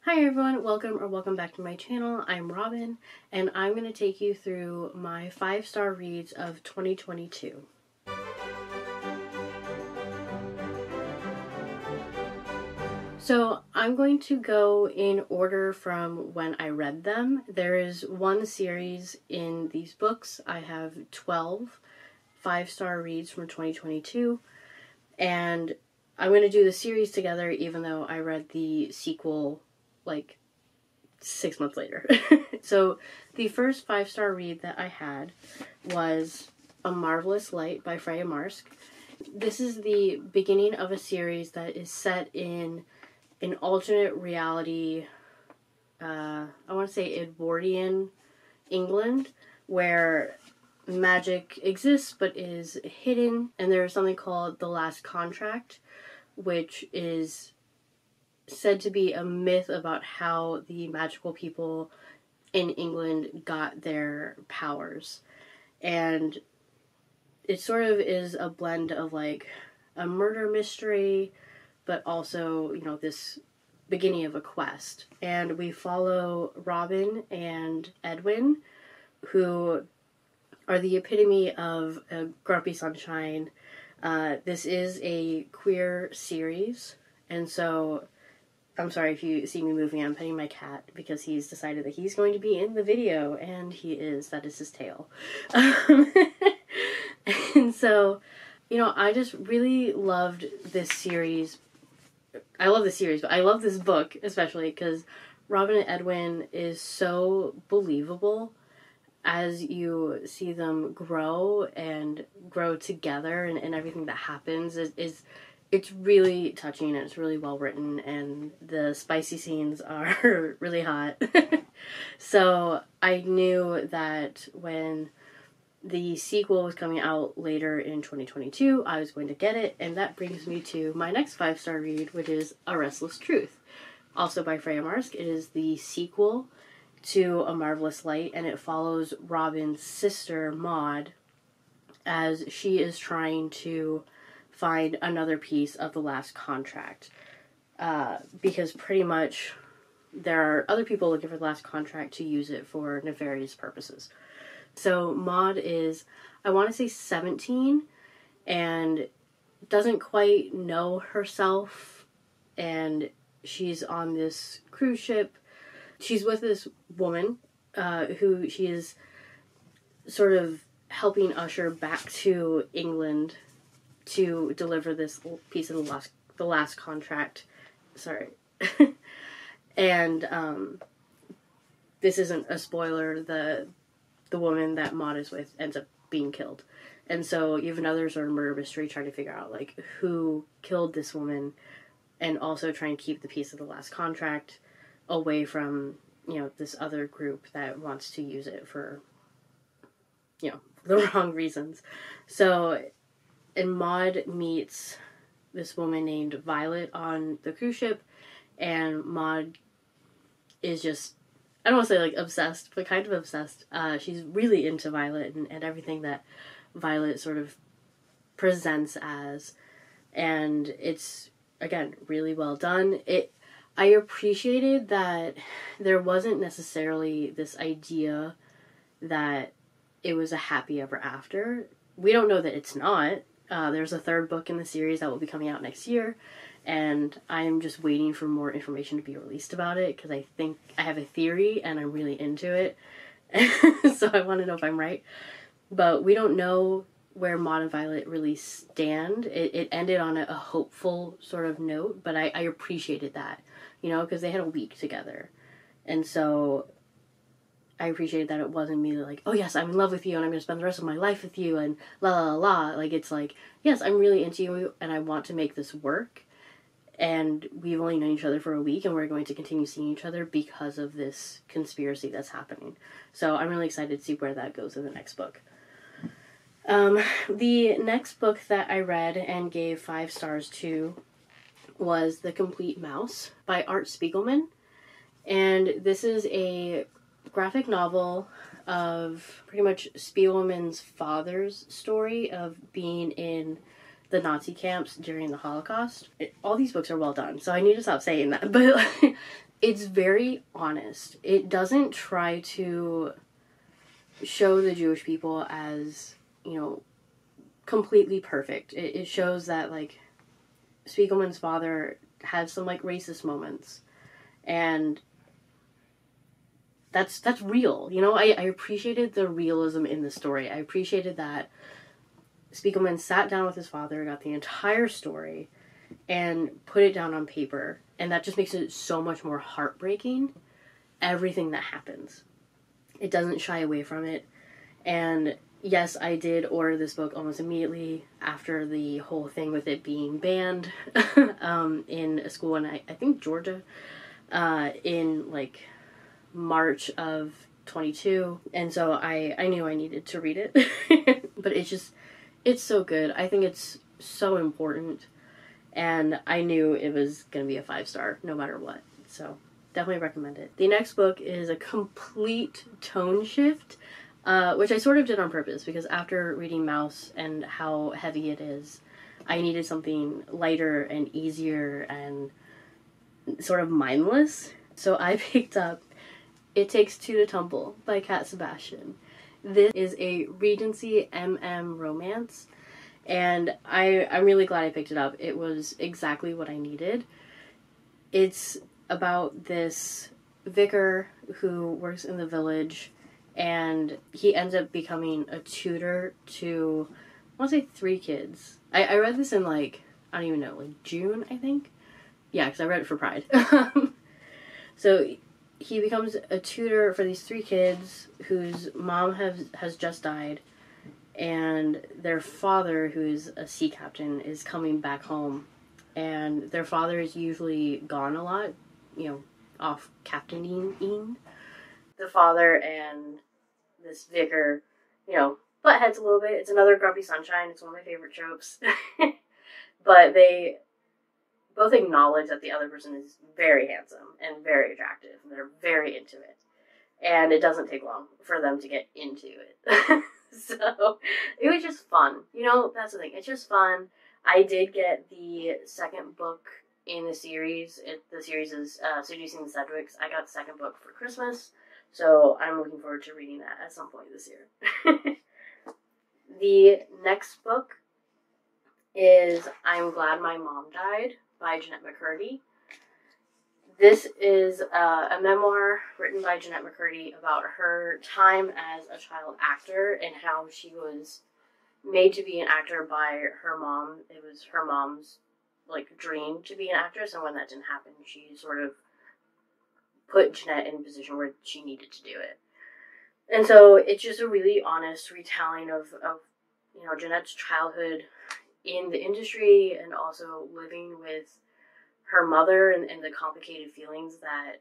Hi everyone, welcome back to my channel. I'm Robin, and I'm going to take you through my 5-star reads of 2022. So I'm going to go in order from when I read them. There is one series in these books. I have 12 5-star reads from 2022, and I'm going to do the series together even though I read the sequel like 6 months later. So the first 5-star read that I had was A Marvellous Light by Freya Marske. This is the beginning of a series that is set in an alternate reality, I want to say Edwardian England, where magic exists but is hidden, and there is something called the Last Contract, which is said to be a myth about how the magical people in England got their powers. And it sort of is a blend of like a murder mystery, but also, you know, this beginning of a quest. And we follow Robin and Edwin, who are the epitome of a grumpy sunshine. This is a queer series, and so I'm sorry if you see me moving. I'm petting my cat because he's decided that he's going to be in the video, and he is. That is his tail. And so, you know, I just really loved this series. I love the series, but I love this book especially because Robin and Edwin is so believable as you see them grow together, and everything that happens it's really touching, and it's really well written, and the spicy scenes are really hot. So I knew that when the sequel was coming out later in 2022, I was going to get it, and that brings me to my next 5-star read, which is A Restless Truth, also by Freya Marske. It is the sequel to A Marvellous Light, and it follows Robin's sister, Maud, as she is trying to find another piece of the Last Contract, because pretty much there are other people looking for the Last Contract to use it for nefarious purposes. So Maud is, I want to say 17, and doesn't quite know herself, and she's on this cruise ship. She's with this woman who she is sort of helping usher back to England to deliver this piece of the last contract. Sorry. And this isn't a spoiler. The woman that Maud is with ends up being killed. And so you have another sort of murder mystery trying to figure out like who killed this woman, and also try and keep the piece of the last contract away from, you know, this other group that wants to use it for, you know, the wrong reasons. So, and Maud meets this woman named Violet on the cruise ship, and Maud is just, I don't want to say like obsessed, but kind of obsessed. She's really into Violet and everything that Violet sort of presents as, and it's, again, really well done. I appreciated that there wasn't necessarily this idea that it was a happy ever after. We don't know that it's not. There's a 3rd book in the series that will be coming out next year, and I'm just waiting for more information to be released about it, because I think I have a theory and I'm really into it. So I want to know if I'm right. But we don't know where Maud and Violet really stand. It ended on a hopeful sort of note, but I appreciated that, you know, because they had a week together. And so I appreciated that it wasn't me like, oh yes, I'm in love with you and I'm going to spend the rest of my life with you and la la la la. Like, it's like, yes, I'm really into you and I want to make this work. And we've only known each other for a week, and we're going to continue seeing each other because of this conspiracy that's happening. So I'm really excited to see where that goes in the next book. The next book that I read and gave 5 stars to was The Complete Mouse by Art Spiegelman. And this is a graphic novel of pretty much Spiegelman's father's story of being in the Nazi camps during the Holocaust. All these books are well done, so I need to stop saying that. But it's very honest. It doesn't try to show the Jewish people as, you know, completely perfect. It shows that, like, Spiegelman's father had some, like, racist moments. And that's real. You know, I appreciated the realism in the story. I appreciated that Spiegelman sat down with his father, got the entire story, and put it down on paper. And that just makes it so much more heartbreaking, everything that happens. It doesn't shy away from it. And yes, I did order this book almost immediately after the whole thing with it being banned in a school in, I think, Georgia, in, like, March of 22. And so I knew I needed to read it. But it's so good. I think it's so important. And I knew it was going to be a 5-star no matter what. So definitely recommend it. The next book is a complete tone shift, which I sort of did on purpose, because after reading Mouse and how heavy it is, I needed something lighter and easier and sort of mindless. So I picked up It Takes Two to Tumble by Sebastian. This is a Regency MM romance, and I'm really glad I picked it up. It was exactly what I needed. It's about this vicar who works in the village, and he ends up becoming a tutor to, I want to say 3 kids. I read this in, like, I don't even know, like June, I think? Yeah, because I read it for Pride. So he becomes a tutor for these 3 kids whose mom has just died, and their father, who's a sea captain, is coming back home. And their father is usually gone a lot, you know, off captaining. The father and this vicar, you know, butt heads a little bit. It's another Grumpy Sunshine. It's one of my favorite tropes. But they both acknowledge that the other person is very handsome and very attractive, and they're very into it. And it doesn't take long for them to get into it. So it was just fun. You know, that's the thing. It's just fun. I did get the second book in the series. The series is Seducing the Sedgwicks. I got the second book for Christmas, so I'm looking forward to reading that at some point this year. The next book is I'm Glad My Mom Died by Jeannette McCurdy. This is a memoir written by Jeannette McCurdy about her time as a child actor and how she was made to be an actor by her mom. It was her mom's, like, dream to be an actress, and when that didn't happen, she sort of put Jeannette in a position where she needed to do it. And so it's just a really honest retelling of you know, Jeannette's childhood in the industry, and also living with her mother and the complicated feelings that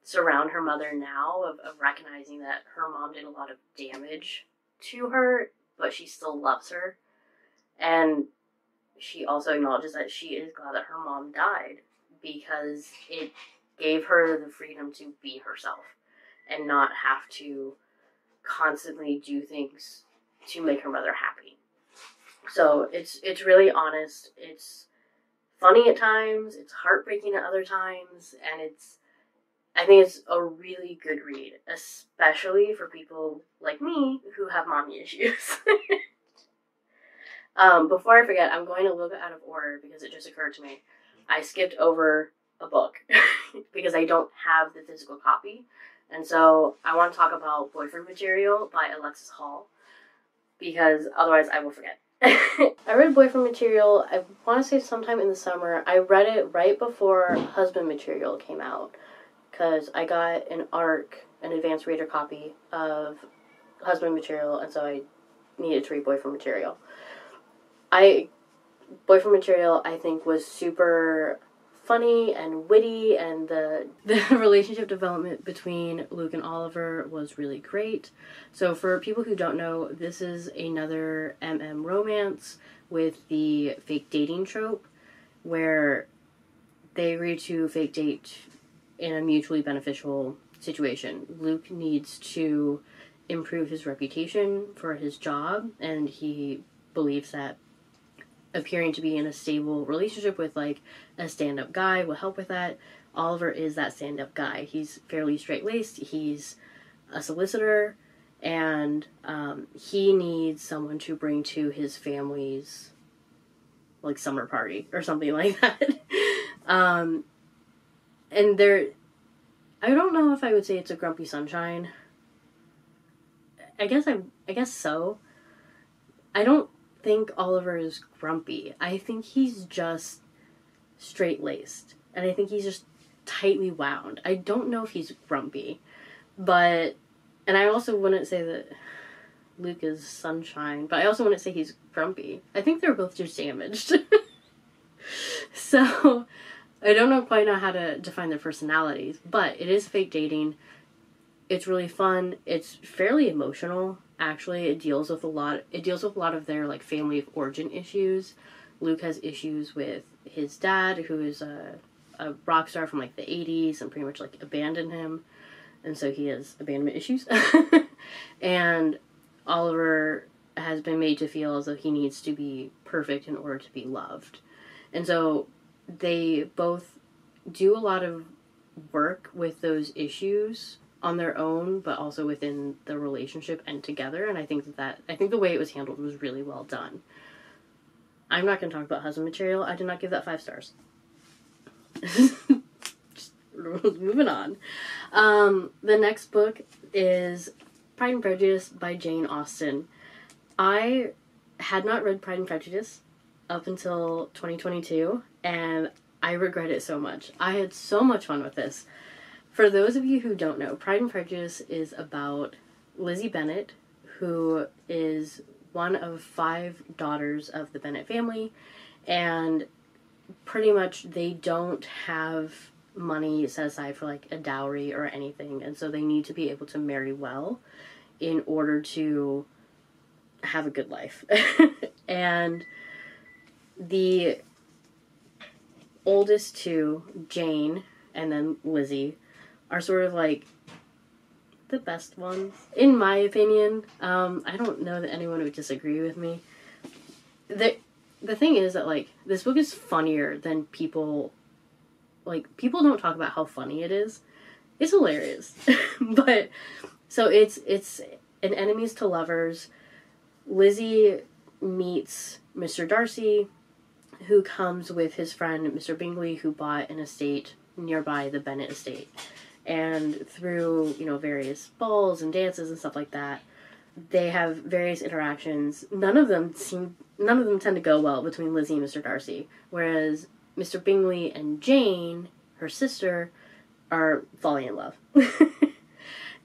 surround her mother now, of recognizing that her mom did a lot of damage to her, but she still loves her. And she also acknowledges that she is glad that her mom died, because it gave her the freedom to be herself and not have to constantly do things to make her mother happy. So it's really honest. It's funny at times, it's heartbreaking at other times, and I think it's a really good read, especially for people like me who have mommy issues. Before I forget, I'm going a little bit out of order because it just occurred to me. I skipped over a book because I don't have the physical copy. And so I want to talk about Boyfriend Material by Alexis Hall, because otherwise I will forget. I read Boyfriend Material, I want to say sometime in the summer. I read it right before Husband Material came out, because I got an advanced reader copy of Husband Material, and so I needed to read Boyfriend Material. Boyfriend Material, I think, was super funny and witty, and the relationship development between Luke and Oliver was really great. So for people who don't know, this is another MM romance with the fake dating trope, where they agree to fake date in a mutually beneficial situation. Luke needs to improve his reputation for his job, and he believes that appearing to be in a stable relationship with, like, a stand-up guy will help with that. Oliver is that stand-up guy. He's fairly straight-laced. He's a solicitor, and he needs someone to bring to his family's, like, summer party or something like that. And I don't know if I would say it's a grumpy sunshine. I guess so. I don't think Oliver is grumpy. I think he's just straight-laced. And I think he's just tightly wound. I don't know if he's grumpy. But, and I also wouldn't say that Luke is sunshine, but I also wouldn't say he's grumpy. I think they're both just damaged. So, I don't know quite how to define their personalities, but it is fake dating. It's really fun. It's fairly emotional, actually. It deals with a lot of their, like, family of origin issues. Luke has issues with his dad, who is a rock star from, like, the 80s and pretty much, like, abandoned him. And so he has abandonment issues. And Oliver has been made to feel as though he needs to be perfect in order to be loved. And so they both do a lot of work with those issues on their own, but also within the relationship and together. And I think I think the way it was handled was really well done. I'm not going to talk about husband material. I did not give that 5 stars. Just moving on. The next book is Pride and Prejudice by Jane Austen. I had not read Pride and Prejudice up until 2022, and I regret it so much. I had so much fun with this. For those of you who don't know, Pride and Prejudice is about Lizzie Bennet, who is one of 5 daughters of the Bennet family, and pretty much they don't have money set aside for, like, a dowry or anything, and so they need to be able to marry well in order to have a good life. And the oldest 2, Jane and then Lizzie, are sort of, like, the best ones, in my opinion. I don't know that anyone would disagree with me. The thing is that, like, this book is funnier than people don't talk about how funny it is. It's hilarious. But, so it's an enemies to lovers. Lizzie meets Mr. Darcy, who comes with his friend Mr. Bingley, who bought an estate nearby the Bennet estate. And through, various balls and dances and stuff like that, they have various interactions. None of them tend to go well between Lizzie and Mr. Darcy. Whereas Mr. Bingley and Jane, her sister, are falling in love.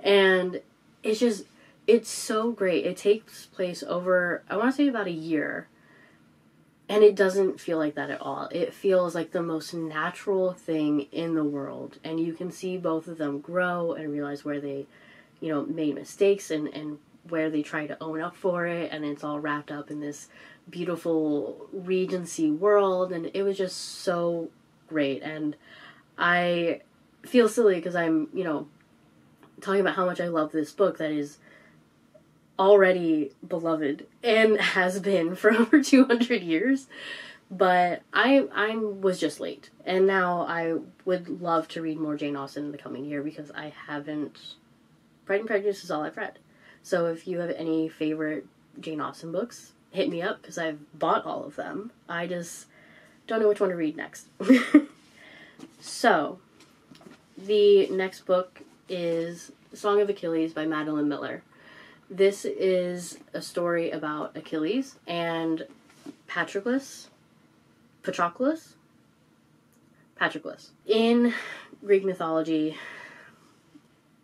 And it's so great. It takes place over, I want to say, about a year. And it doesn't feel like that at all. It feels like the most natural thing in the world. And you can see both of them grow and realize where they, made mistakes and where they try to own up for it. And it's all wrapped up in this beautiful Regency world. And it was just so great. And I feel silly because I'm, talking about how much I love this book that is already beloved and has been for over 200 years, but I was just late, and now I would love to read more Jane Austen in the coming year because I haven't. Pride and Prejudice is all I've read, so if you have any favorite Jane Austen books, hit me up because I've bought all of them. I just don't know which one to read next. So, the next book is Song of Achilles by Madeline Miller. This is a story about Achilles and Patroclus. In Greek mythology,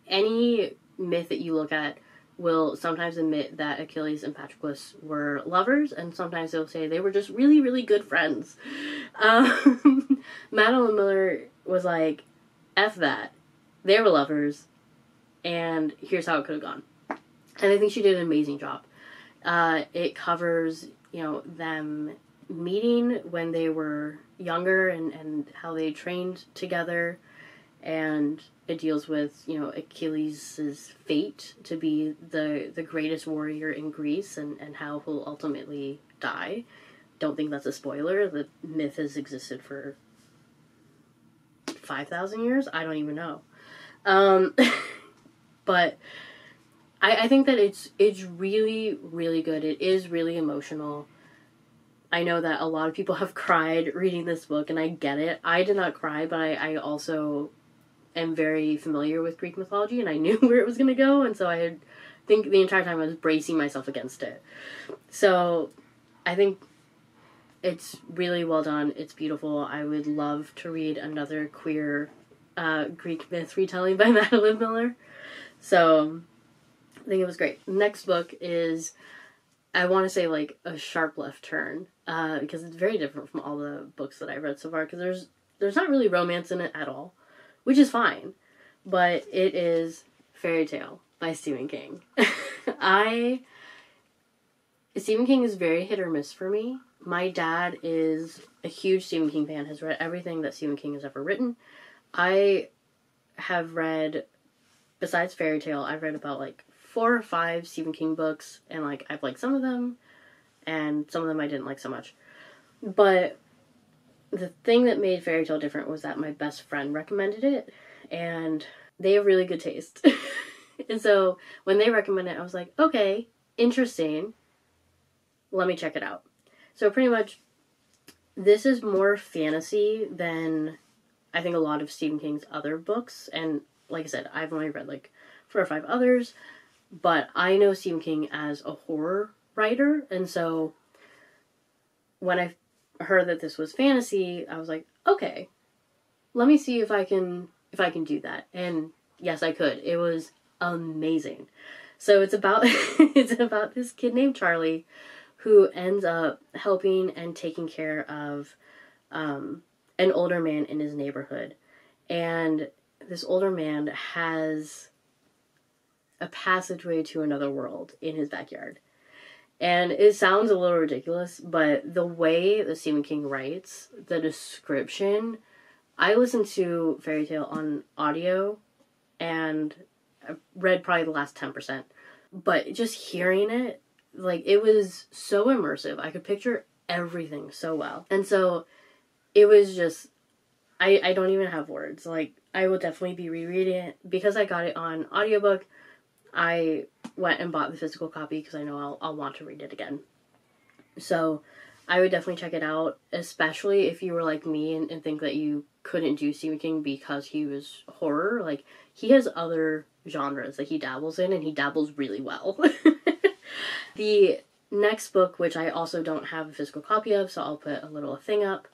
any myth that you look at will sometimes admit that Achilles and Patroclus were lovers, and sometimes they'll say they were just really, really good friends. Madeline Miller was like, F that. They were lovers, and here's how it could have gone. And I think she did an amazing job. It covers, them meeting when they were younger and how they trained together. And it deals with, Achilles' fate to be the greatest warrior in Greece and how he'll ultimately die. Don't think that's a spoiler. The myth has existed for 5,000 years? I don't even know. But I think that it's really, really good. It is really emotional. I know that a lot of people have cried reading this book, and I get it. I did not cry, but I also am very familiar with Greek mythology, and I knew where it was going to go, and so I think the entire time I was bracing myself against it. So I think it's really well done. It's beautiful. I would love to read another queer Greek myth retelling by Madeline Miller. So I think it was great. Next book is, I want to say, like, a sharp left turn, because it's very different from all the books that I've read so far, because there's not really romance in it at all, which is fine, but it is Fairy Tale by Stephen King. Stephen King is very hit or miss for me. My dad is a huge Stephen King fan, has read everything that Stephen King has ever written. I have read, besides Fairy Tale, I've read about, like, 4 or 5 Stephen King books, and, like, I've liked some of them, and some of them I didn't like so much. But the thing that made Fairy Tale different was that my best friend recommended it, and they have really good taste. And so when they recommended it, I was like, okay, interesting, let me check it out. So pretty much, this is more fantasy than I think a lot of Stephen King's other books, and like I said, I've only read, like, 4 or 5 others. But I know Stephen King as a horror writer, and so when I heard that this was fantasy, I was like, okay, let me see if I can do that. And yes, I could. It was amazing. So it's about this kid named Charlie who ends up helping and taking care of an older man in his neighborhood. And this older man has a passageway to another world in his backyard. And it sounds a little ridiculous, but the way that Stephen King writes, the description, I listened to Fairy Tale on audio, and I read probably the last 10%. But just hearing it, like, it was so immersive. I could picture everything so well. And so it was just, I don't even have words. Like, I will definitely be rereading it. Because I got it on audiobook, I went and bought the physical copy because I know I'll want to read it again. So I would definitely check it out, especially if you were like me and think that you couldn't do Stephen King because he was horror. Like, he has other genres that he dabbles in, and he dabbles really well. The next book, which I also don't have a physical copy of, so I'll put a little thing up,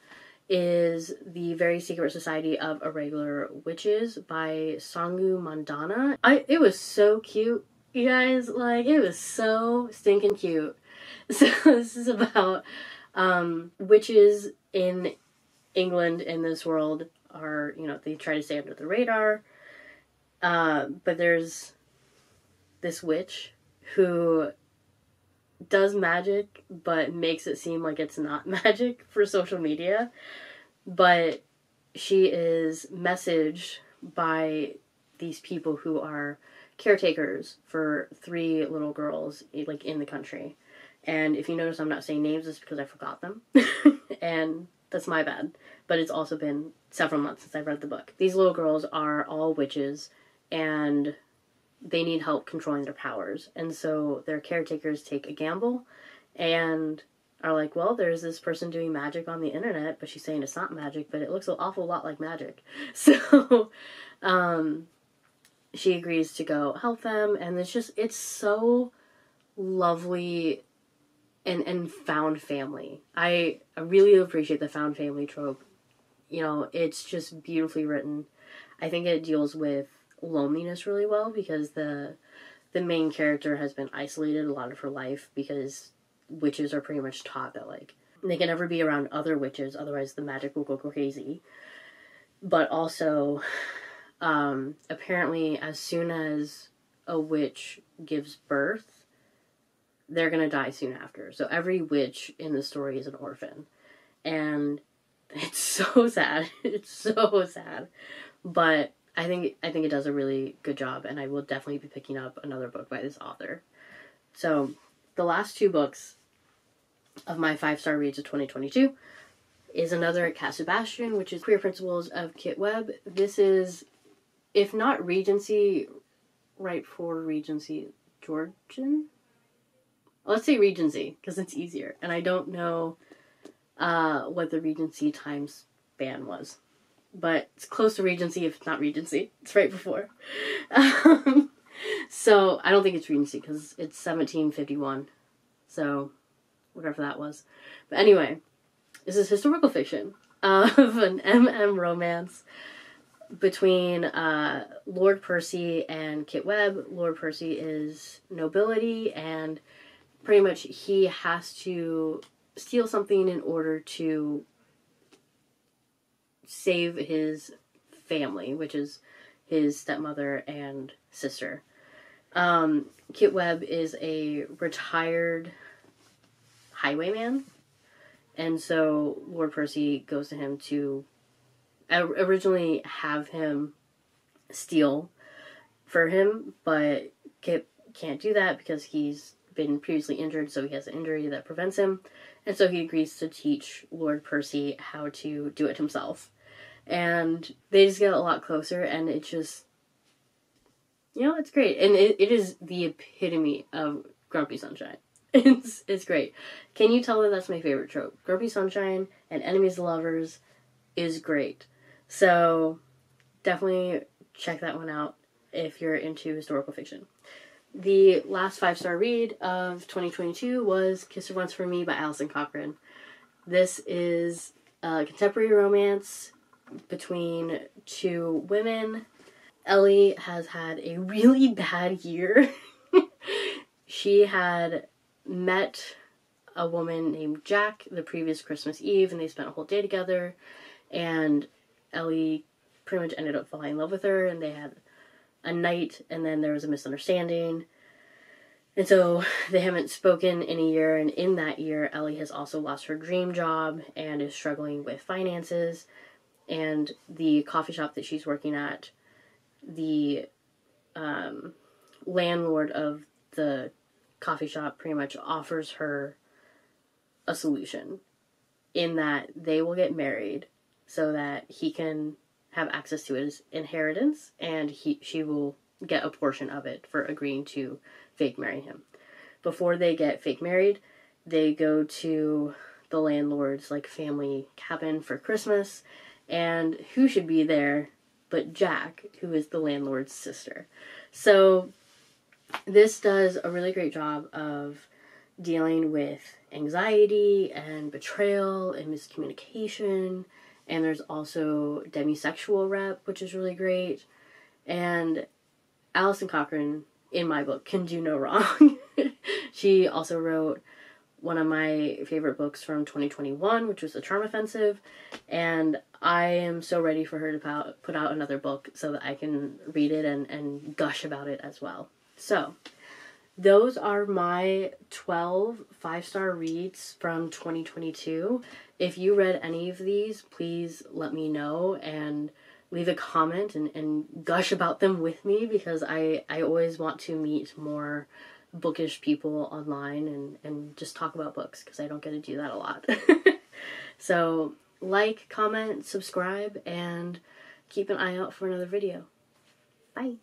is The Very Secret Society of Irregular Witches by Sangu Mandanna. It was so cute, you guys. Like, it was so stinking cute. So this is about witches in England, in this world, are, you know, they try to stay under the radar. But there's this witch who does magic, but makes it seem like it's not magic for social media. But she is messaged by these people who are caretakers for 3 little girls, like, in the country. And if you notice I'm not saying names, it's because I forgot them. And that's my bad. But it's also been several months since I've read the book. These little girls are all witches, and they need help controlling their powers. And so their caretakers take a gamble and are like, well, there's this person doing magic on the internet, but she's saying it's not magic, but it looks an awful lot like magic. So she agrees to go help them, and it's so lovely and found family. I really appreciate the found family trope. You know, it's just beautifully written. I think it deals with loneliness really well, because the main character has been isolated a lot of her life, because witches are pretty much taught that, like, they can never be around other witches, otherwise the magic will go crazy. But also, apparently, as soon as a witch gives birth, they're gonna die soon after. So every witch in the story is an orphan. And it's so sad. It's so sad. But I think it does a really good job, and I will definitely be picking up another book by this author. So the last 2 books of my 5-star reads of 2022 is another Cat Sebastian, which is Queer Principles of Kit Webb. This is, if not Regency, right for Regency, Georgian? Let's say Regency, because it's easier. And I don't know what the Regency time span was. But it's close to Regency if it's not Regency. It's right before. So I don't think it's Regency because it's 1751. So whatever that was. But anyway, this is historical fiction of an MM romance between Lord Percy and Kit Webb. Lord Percy is nobility, and pretty much he has to steal something in order to save his family, which is his stepmother and sister. Kit Webb is a retired highwayman, and so Lord Percy goes to him to originally have him steal for him, but Kit can't do that because he's been previously injured, so he has an injury that prevents him, and so he agrees to teach Lord Percy how to do it himself. And they just get a lot closer, and it's just, you know, it's great. And it is the epitome of Grumpy Sunshine. It's great. Can you tell that that's my favorite trope? Grumpy Sunshine and enemies to lovers is great. So definitely check that one out if you're into historical fiction. The last 5-star read of 2022 was Kiss Her Once For Me by Allison Cochrun. This is a contemporary romance between two women. Ellie has had a really bad year. She had met a woman named Jack the previous Christmas Eve, and they spent a whole day together, and Ellie pretty much ended up falling in love with her, and they had a night, and then there was a misunderstanding, and so they haven't spoken in a year, and in that year Ellie has also lost her dream job and is struggling with finances, and the coffee shop that she's working at, the landlord of the coffee shop pretty much offers her a solution in that they will get married so that he can have access to his inheritance, and she will get a portion of it for agreeing to fake marry him. Before they get fake married, they go to the landlord's like family cabin for Christmas, and who should be there but Jack, who is the landlord's sister. So this does a really great job of dealing with anxiety and betrayal and miscommunication, and there's also demisexual rep, which is really great, and Allison Cochrun, in my book, can do no wrong. She also wrote one of my favorite books from 2021, which was The Charm Offensive, and I am so ready for her to put out another book so that I can read it and gush about it as well. So, those are my 12 5-star reads from 2022. If you read any of these, please let me know and leave a comment and gush about them with me, because I always want to meet more bookish people online and just talk about books, because I don't get to do that a lot. So, like, comment, subscribe, and keep an eye out for another video. Bye!